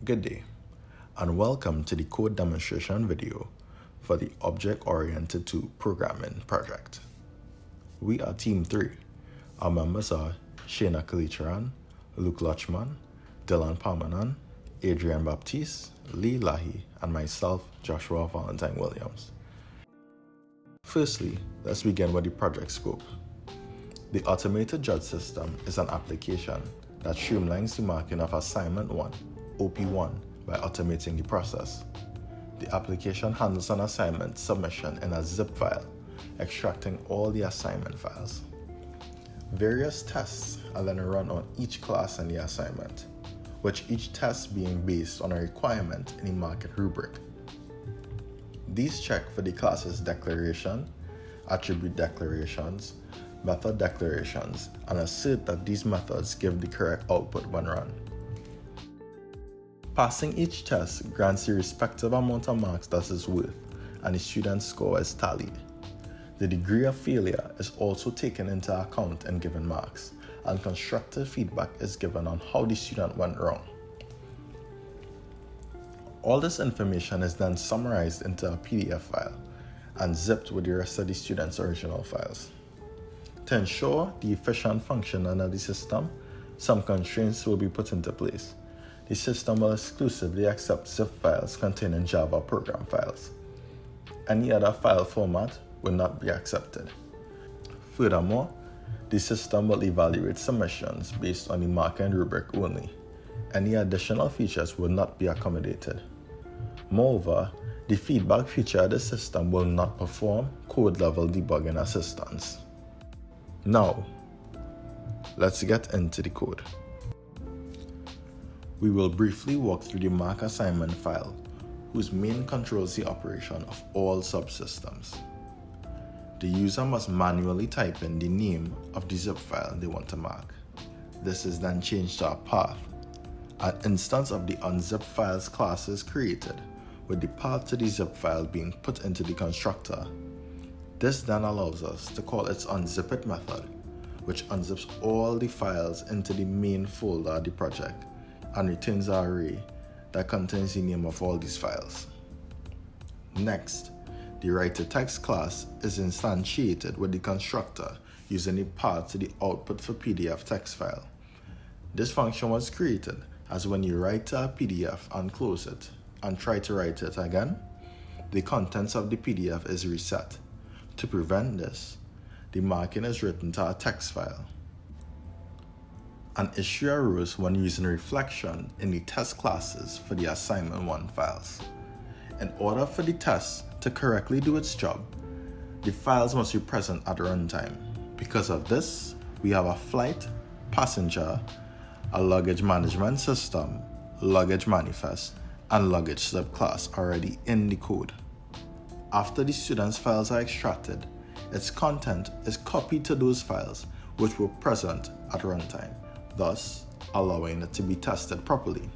Good day, and welcome to the code demonstration video for the Object-Oriented 2 Programming project. We are Team 3. Our members are Shayna Kalicharan, Luke Lachman, Dylan Parmanan, Adrian Baptiste, Lee Lahi, and myself, Joshua Valentine Williams. Firstly, let's begin with the project scope. The Automated Judge System is an application that streamlines the marking of Assignment 1, OOP1, by automating the process. The application handles an assignment submission in a zip file, extracting all the assignment files. Various tests are then run on each class in the assignment, with each test being based on a requirement in the market rubric. These check for the class's declaration, attribute declarations, method declarations, and assert that these methods give the correct output when run. Passing each test grants the respective amount of marks that is worth, and the student's score is tallied. The degree of failure is also taken into account in given marks, and constructive feedback is given on how the student went wrong. All this information is then summarized into a PDF file and zipped with the rest of the student's original files. To ensure the efficient functioning of the system, some constraints will be put into place. The system will exclusively accept zip files containing Java program files. Any other file format will not be accepted. Furthermore, the system will evaluate submissions based on the marking rubric only. Any additional features will not be accommodated. Moreover, the feedback feature of the system will not perform code-level debugging assistance. Now, let's get into the code. We will briefly walk through the mark assignment file, whose main controls the operation of all subsystems. The user must manually type in the name of the zip file they want to mark. This is then changed to a path. An instance of the unzipped files class is created, with the path to the zip file being put into the constructor. This then allows us to call its unzippit method, which unzips all the files into the main folder of the project and returns an array that contains the name of all these files. Next, the write-to-text class is instantiated with the constructor using the path to the output for PDF text file. This function was created as when you write to a PDF and close it and try to write it again, the contents of the PDF is reset. To prevent this, the marking is written to a text file. An issue arose when using reflection in the test classes for the assignment 1 files. In order for the test to correctly do its job, the files must be present at runtime. Because of this, we have a flight, passenger, a luggage management system, luggage manifest, and luggage slip class already in the code. After the student's files are extracted, its content is copied to those files which were present at runtime, thus allowing it to be tested properly.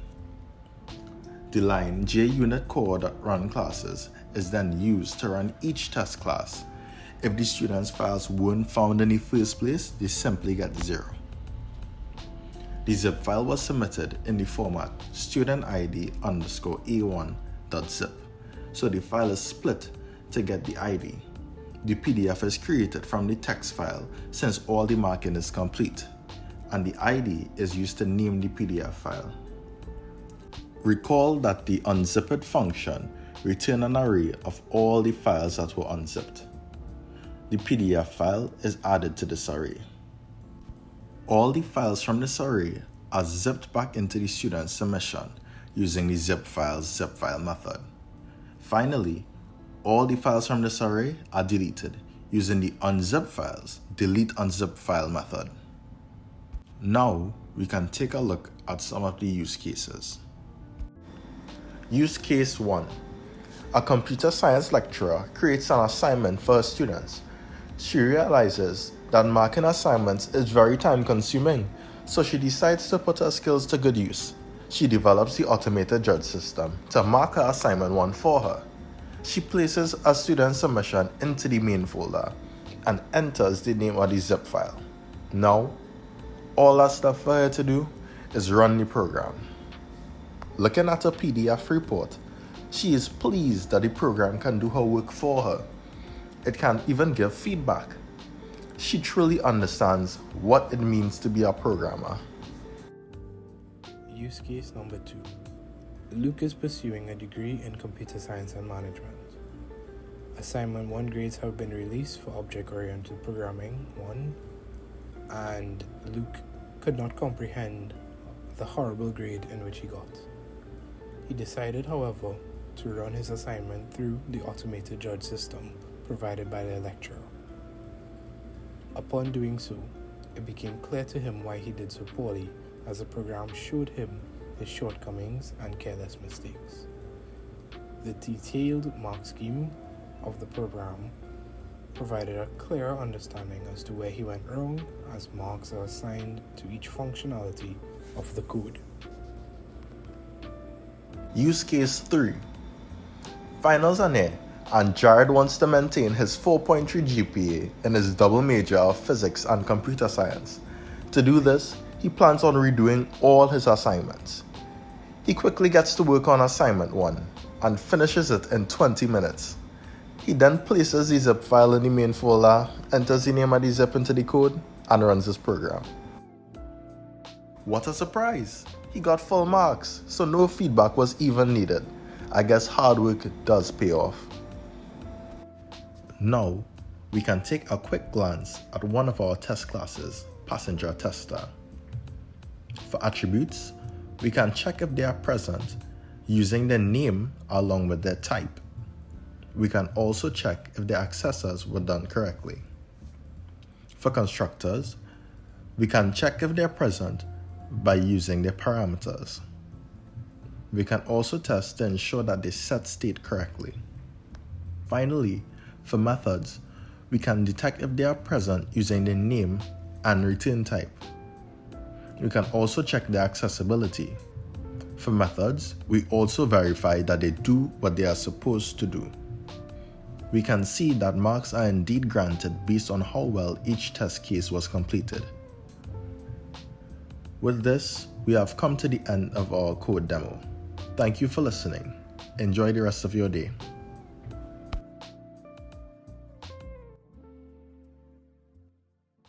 The line JUnitCore.run classes is then used to run each test class. If the student's files weren't found in the first place, they simply get 0. The zip file was submitted in the format studentid_a1.zip, so the file is split to get the ID. The PDF is created from the text file since all the marking is complete, and the ID is used to name the PDF file. Recall that the unzipped function returned an array of all the files that were unzipped. The PDF file is added to this array. All the files from this array are zipped back into the student's submission using the zip file method. Finally, all the files from this array are deleted using the unzip files delete unzip file method. Now we can take a look at some of the use cases. Use case 1. A computer science lecturer creates an assignment for her students. She realizes that marking assignments is very time consuming, so she decides to put her skills to good use. She develops the automated judge system to mark her assignment 1 for her. She places a student submission into the main folder and enters the name of the zip file. Now, all that stuff for her to do is run the program. Looking at her PDF report, she is pleased that the program can do her work for her. It can even give feedback. She truly understands what it means to be a programmer. Use case number 2. Luke is pursuing a degree in computer science and management. Assignment 1 grades have been released for object-oriented programming 1, and Luke could not comprehend the horrible grade in which he got. He decided, however, to run his assignment through the automated judge system provided by the lecturer. Upon doing so, it became clear to him why he did so poorly, as the program showed him his shortcomings and careless mistakes. The detailed mark scheme of the program provided a clearer understanding as to where he went wrong, as marks are assigned to each functionality of the code. Use case 3. Finals are near, and Jared wants to maintain his 4.3 GPA in his double major of physics and computer science. To do this, he plans on redoing all his assignments. He quickly gets to work on assignment 1 and finishes it in 20 minutes. He then places the zip file in the main folder, enters the name of the zip into the code, and runs his program. What a surprise! He got full marks, so no feedback was even needed. I guess hard work does pay off. Now, we can take a quick glance at one of our test classes, Passenger Tester. For attributes, we can check if they are present using their name along with their type. We can also check if the accessors were done correctly. For constructors, we can check if they are present by using their parameters. We can also test to ensure that they set state correctly. Finally, for methods, we can detect if they are present using the name and return type. We can also check their accessibility. For methods, we also verify that they do what they are supposed to do. We can see that marks are indeed granted based on how well each test case was completed. With this, we have come to the end of our code demo. Thank you for listening. Enjoy the rest of your day.